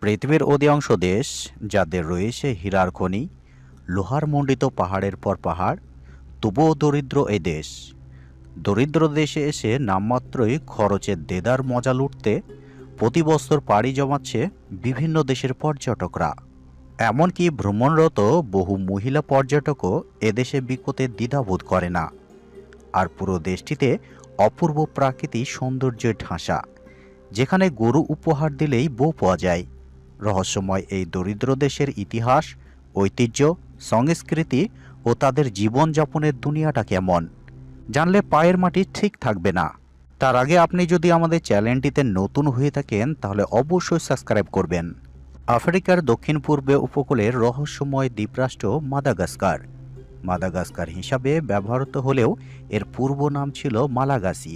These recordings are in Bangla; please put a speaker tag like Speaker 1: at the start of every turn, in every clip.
Speaker 1: পৃথিবীর অধিকাংশ দেশ যাদের রয়েছে হীরার খনি, লোহার মণ্ডিত পাহাড়ের পর পাহাড়, তবুও দরিদ্র এই দেশ। দরিদ্র দেশে এসে নামমাত্রই খরচের দেদার মজা লুটতে প্রতি বছর পাড়ি জমাচ্ছে বিভিন্ন দেশের পর্যটকরা। এমনকি ভ্রমণরত বহু মহিলা পর্যটকও এদেশে বিকোতে দ্বিধাবোধ করে না। আর পুরো দেশটিতে অপূর্ব প্রাকৃতিক সৌন্দর্যের ঢাঁচা, যেখানে গরু উপহার দিলেই বউ পাওয়া যায়। রহস্যময় এই দরিদ্র দেশের ইতিহাস, ঐতিহ্য, সংস্কৃতি ও তাদের জীবনযাপনের দুনিয়াটা কেমন, জানলে পায়ের মাটি ঠিক থাকবে না। তার আগে আপনি যদি আমাদের চ্যানেলটিতে নতুন হয়ে থাকেন তাহলে অবশ্যই সাবস্ক্রাইব করবেন। আফ্রিকার দক্ষিণ পূর্বে উপকূলের রহস্যময় দ্বীপরাষ্ট্র মাদাগাস্কার। মাদাগাস্কার হিসাবে ব্যবহৃত হলেও এর পূর্ব নাম ছিল মালাগাসি।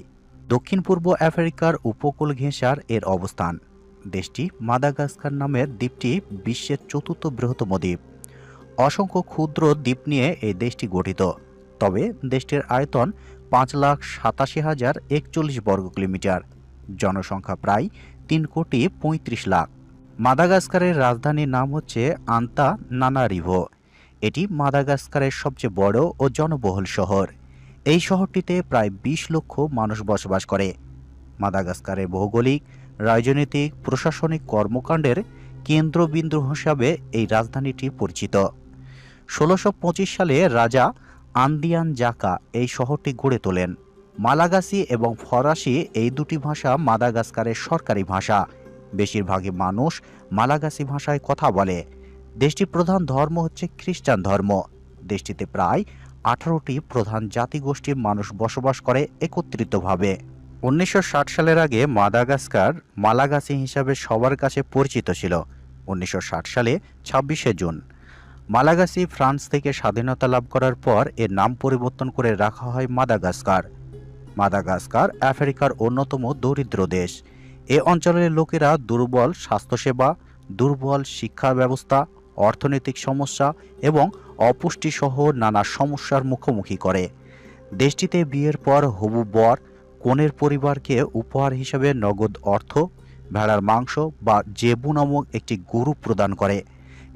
Speaker 1: দক্ষিণ পূর্ব আফ্রিকার উপকূল ঘেঁষার এর অবস্থান। দেশটি মাদাগাস্কার নামের দ্বীপটি বিশ্বের চতুর্থ বৃহত্তম দ্বীপ। অসংখ্য ক্ষুদ্র দ্বীপ নিয়ে এই দেশটি গঠিত। তবে দেশটির আয়তন 5,87,041 বর্গ কিলোমিটার, জনসংখ্যা প্রায় 3,35,00,000। মাদাগাস্কারের রাজধানীর নাম হচ্ছে আন্তা নানারিভো। এটি মাদাগাস্কারের সবচেয়ে বড় ও জনবহুল শহর। এই শহরটিতে প্রায় 20 লক্ষ মানুষ বসবাস করে। মাদাগাস্কারের ভৌগোলিক, রাজনৈতিক, প্রশাসনিক কর্মকাণ্ডের কেন্দ্রবিন্দু হিসাবে এই রাজধানীটি পরিচিত। 1625 সালে রাজা আন্দিয়ান জাকা এই শহরটি গড়ে তোলেন। মালাগাসি এবং ফরাসি এই দুটি ভাষা মাদাগাস্কারের সরকারি ভাষা। বেশিরভাগই মানুষ মালাগাসি ভাষায় কথা বলে। দেশটির প্রধান ধর্ম হচ্ছে খ্রিস্টান ধর্ম। দেশটিতে প্রায় 18টি প্রধান জাতিগোষ্ঠীর মানুষ বসবাস করে একত্রিতভাবে। 1960 সালের আগে মাদাগাস্কার মালাগাসি হিসাবে সবার কাছে পরিচিত ছিল। 1960 সালে 26শে জুন মালাগাসি ফ্রান্স থেকে স্বাধীনতা লাভ করার পর এর নাম পরিবর্তন করে রাখা হয় মাদাগাস্কার। মাদাগাস্কার আফ্রিকার অন্যতম দরিদ্র দেশ। এ অঞ্চলের লোকেরা দুর্বল স্বাস্থ্যসেবা, দুর্বল শিক্ষা ব্যবস্থা, অর্থনৈতিক সমস্যা এবং অপুষ্টিসহ নানা সমস্যার মুখোমুখি করে। দেশটিতে বিয়ের পর হবু বর কনের পরিবারকে উপহার হিসেবে নগদ অর্থ, ভেড়ার মাংস বা জেবু নামক একটি গরু প্রদান করে।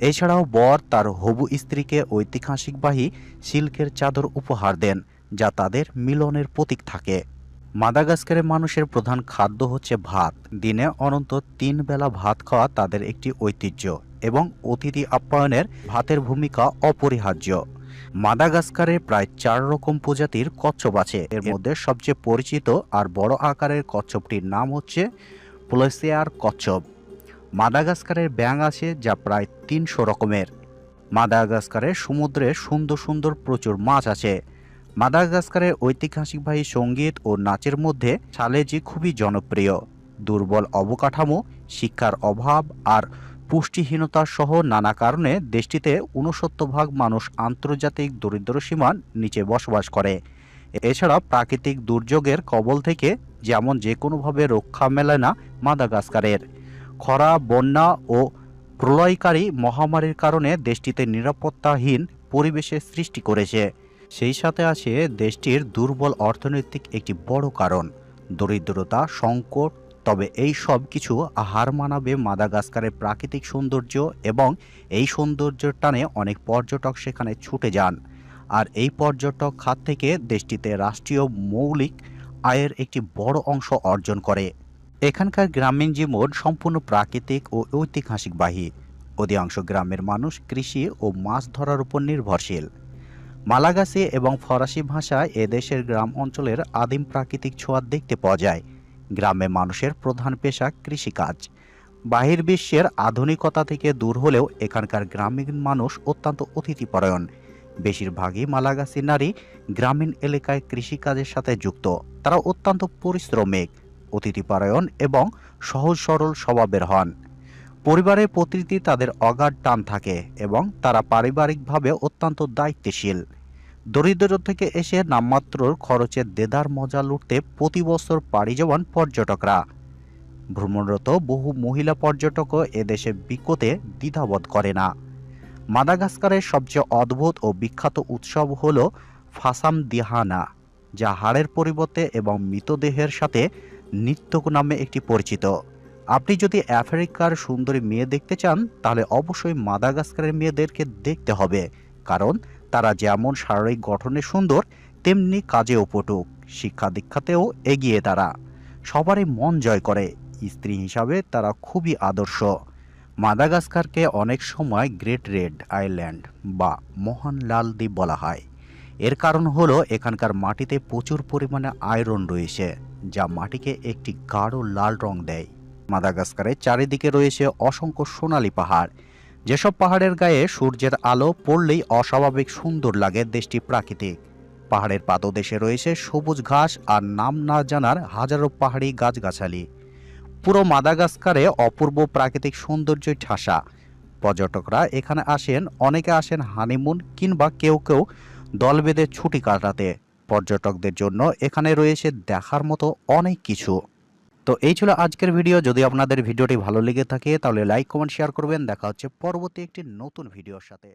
Speaker 1: এছাড়াও বর তার হবু স্ত্রীকে ঐতিহাসিকবাহী সিল্কের চাদর উপহার দেন, যা তাদের মিলনের প্রতীক থাকে। মাদাগাস্কারের মানুষের প্রধান খাদ্য হচ্ছে ভাত। দিনে অনন্ত 3 বেলা ভাত খাওয়া তাদের একটি ঐতিহ্য এবং অতিথি আপ্যায়নের ভাতের ভূমিকা অপরিহার্য। মাদাগাস্কারে প্রায় 4 রকম প্রজাতির কচ্ছপ আছে। এর মধ্যে সবচেয়ে পরিচিত আর বড় আকারের কচ্ছপটির নাম হচ্ছে প্লেসিয়ার কচ্ছপ। মাদাগাস্কারের ব্যাঙ আছে যা প্রায় 300 রকমের। মাদাগাস্কারের সমুদ্রে সুন্দর সুন্দর প্রচুর মাছ আছে। মাদাগাস্কারের ঐতিহাসিকবাহী সঙ্গীত ও নাচের মধ্যে সালেজি খুবই জনপ্রিয়। দুর্বল অবকাঠামো, শিক্ষার অভাব আর পুষ্টিহীনতা সহ নানা কারণে দেশটিতে 69% মানুষ আন্তর্জাতিক দরিদ্র সীমার নিচে বসবাস করে। এছাড়া প্রাকৃতিক দুর্যোগের কবল থেকে যেমন যে কোনোভাবে রক্ষা মেলে না মাদাগাস্কারের। খরা, বন্যা ও প্রলয়কারী মহামারীর কারণে দেশটিতে নিরাপত্তাহীন পরিবেশের সৃষ্টি করেছে। সেই সাথে আছে দেশটির দুর্বল অর্থনৈতিক একটি বড় কারণ, দরিদ্রতা, সংকট। তবে এই সব কিছু হার মানাবে মাদাগাস্কারের প্রাকৃতিক সৌন্দর্য, এবং এই সৌন্দর্যের টানে অনেক পর্যটক সেখানে ছুটে যান। আর এই পর্যটক খাত থেকে দেশটিতে রাষ্ট্রীয় মৌলিক আয়ের একটি বড় অংশ অর্জন করে। এখানকার গ্রামীণ জীবন সম্পূর্ণ প্রাকৃতিক ও ঐতিহাসিকবাহী। অধিকাংশ গ্রামের মানুষ কৃষি ও মাছ ধরার উপর নির্ভরশীল। মালাগাসি এবং ফরাসি ভাষায় এদেশের গ্রাম অঞ্চলের আদিম প্রাকৃতিক ছোঁয়া দেখতে পাওয়া যায়। গ্রামে মানুষের প্রধান পেশা কৃষিকাজ। বাহির্বিশ্বের আধুনিকতা থেকে দূর হলেও এখানকার গ্রামীণ মানুষ অত্যন্ত অতিথিপরায়ণ। বেশিরভাগই মালাগাসি নারী গ্রামীণ এলাকায় কৃষিকাজের সাথে যুক্ত। তারা অত্যন্ত পরিশ্রমিক, অতিথিপরায়ণ এবং সহজ সরল স্বভাবের হন। পরিবারের প্রতি তাদের অগাধ টান থাকে এবং তারা পারিবারিকভাবে অত্যন্ত দায়িত্বশীল। দরিদ্র থেকে এসে নামমাত্র খরচের দেদার মজা লুটতে প্রতি বছর পাড়ি জমান পর্যটকরা। ভ্রমণরত বহু মহিলা পর্যটকও এদেশে বিকোতে দ্বিধাবোধ করে না। মাদাগাস্কারের সবচেয়ে অদ্ভুত ও বিখ্যাত উৎসব হল ফাসাম দিহানা, যা হাড়ের পরিবর্তে এবং মৃতদেহের সাথে নৃত্য নামে একটি পরিচিত। আপনি যদি আফ্রিকার সুন্দরী মেয়ে দেখতে চান তাহলে অবশ্যই মাদাগাস্কারের মেয়েদেরকে দেখতে হবে, কারণ তারা যেমন শারীরিক গঠনে সুন্দর তেমনি কাজেও পটুক, শিক্ষা দীক্ষাতেও এগিয়ে। তারা সবারই মন জয় করে, স্ত্রী হিসাবে তারা খুবই আদর্শ। মাদাগাস্কারকে অনেক সময় গ্রেট রেড আইল্যান্ড বা মহান লাল দ্বীপ বলা হয়। এর কারণ হলো এখানকার মাটিতে প্রচুর পরিমাণে আয়রন রয়েছে, যা মাটিকে একটি গাঢ় লাল রং দেয়। মাদাগাস্কারের চারিদিকে রয়েছে অসংখ্য সোনালী পাহাড়, যেসব পাহাড়ের গায়ে সূর্যের আলো পড়লেই অস্বাভাবিক সুন্দর লাগে দেশটি। প্রাকৃতিক পাহাড়ের পাদদেশে রয়েছে সবুজ ঘাস আর নাম না জানার হাজারো পাহাড়ি গাছগাছালি। পুরো মাদাগাস্কারে অপূর্ব প্রাকৃতিক সৌন্দর্যই ঠাসা। পর্যটকরা এখানে আসেন, অনেকে আসেন হানিমুন কিংবা কেউ কেউ দল বেঁধে ছুটি কাটাতে। পর্যটকদের জন্য এখানে রয়েছে দেখার মতো অনেক কিছু। তো এই ছিল আজকের ভিডিও। যদি আপনাদের ভিডিওটি ভালো লেগে থাকে তাহলে লাইক কমেন্ট শেয়ার করবেন। দেখা হচ্ছে পরবর্তী একটি নতুন ভিডিওর সাথে।